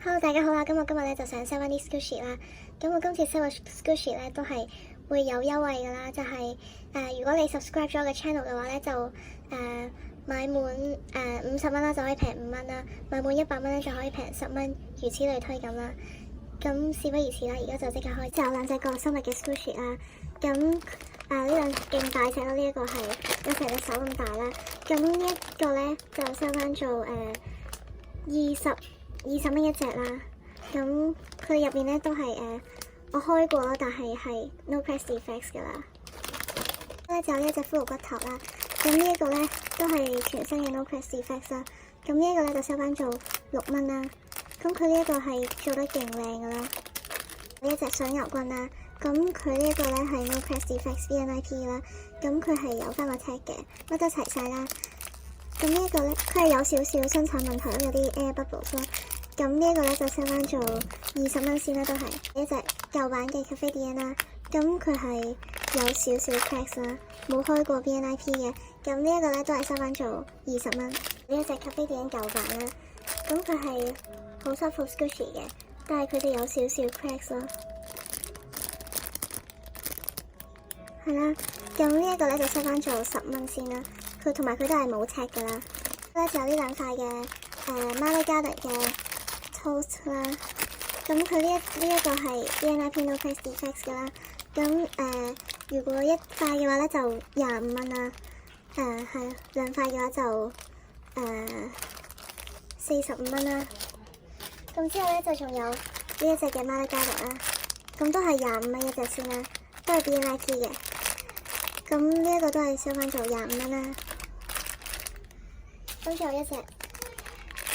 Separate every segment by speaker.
Speaker 1: Hello，大家好啦！我今日咧就想 sell 翻啲 Squishy 啦。咁我今次 sell 嘅 Squishy 咧都係會有優惠噶啦，就係如果你 subscribe 咗我嘅 channel 嘅話咧，就買滿50蚊啦就可以平5蚊啦，買滿100蚊咧就可以平10蚊，如此類推咁啦。咁事不宜遲啦，而家就即刻開始。就有兩隻個生物嘅 Squishy 啦。咁呢兩勁大隻啦，呢一個係有成隻手咁大啦。咁呢一個咧就 sell 翻做20蚊一隻啦，咁佢哋入邊咧都係我開過啦，但係 no press defects 噶啦。咧就有一隻骷髏骨頭啦，咁呢一個咧都係全新嘅 no press defects 啦。咁呢一個咧就收翻做6蚊啦。咁佢呢一個係做得勁靚噶啦。呢一隻水牛君啦，咁佢呢一個咧係 no press defects VIP 啦，咁佢係有翻個 tag 嘅，乜都齊晒啦。咁呢一個咧，佢係有少少生產問題，有啲 air bubbles 啦。咁呢一個咧就 sell 翻做20蚊先啦，都係一隻舊版嘅 Cafe Dien 啦。咁佢係有少少 cracks 啦，冇開過 BNIP 嘅。咁呢一個咧都係 sell 翻做20蚊。呢一隻 Cafe Dien 舊版啦，咁佢係好 soft squishy 嘅，但係佢哋有少少 cracks 啦。係啦，咁呢一個咧就 sell 翻做10蚊先啦。佢同埋佢都係冇尺噶啦。咧就有呢兩塊嘅Marley Garden 嘅 Toast 啦。咁佢呢一個係 BNIP No Press Defects 噶啦。咁如果一塊嘅話咧就25蚊啦。係兩塊嘅話就45蚊啦。咁之後咧就仲有呢一隻嘅 Marley Garden 啦。咁都係25蚊一隻先啦，都係 BNIP 嘅。咁呢一個都係收翻做25蚊啦。咁仲有一隻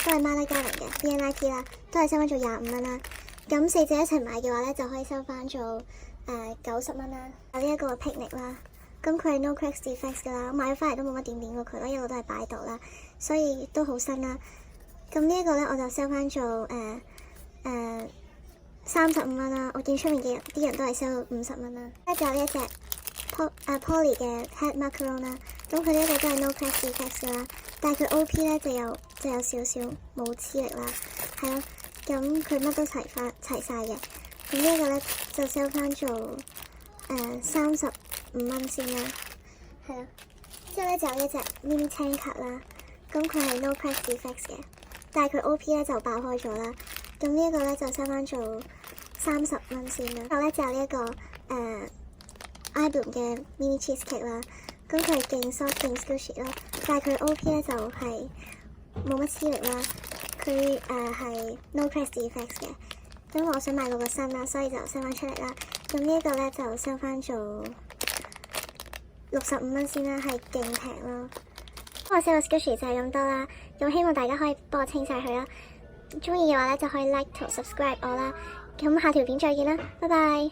Speaker 1: 都係 Marley Garden 嘅 BNIP 啦，都係收翻做25蚊啦。咁四隻一齊買嘅話咧，就可以收翻做90蚊啦。有呢一個 Picnic 啦，咁佢係 no cracks defects 噶啦，我買咗翻嚟都冇乜點過佢啦，一路都係擺度啦，所以都好新啦。咁呢一個咧我就收翻做35蚊啦。我見出面嘅啲人都係收50蚊啦。跟住有呢一隻Polly 嘅 Head Macaron 啦，咁佢呢一個都係 no cracks defects 噶啦。但係佢 OP 咧就有少少冇黐力啦，係咯，咁佢乜都齊晒嘅。咁呢一個咧就 sell 翻做35蚊先啦，係咯。之後咧就有一隻 Mini Tanker 啦，咁佢係 no press defects 嘅，但係佢 OP 咧就爆開咗啦。咁呢一個咧就 sell 翻做30蚊先啦。然後咧就有呢一個iBloom 嘅 Mini Cheesecake 啦，咁佢係勁 soft 勁 squishy 啦。但係佢 OP 咧就係冇乜黐力啦，佢係 no press defects 嘅。咁我想買個新啦，所以就 sell 翻出嚟啦。咁呢一個咧就 sell 翻做65蚊先啦，係勁平咯。我 sell 個 Squishy 就係咁多啦，咁希望大家可以幫我清晒佢啦。中意嘅話咧就可以 like 同 subscribe 我啦。咁下條片再見啦，拜拜。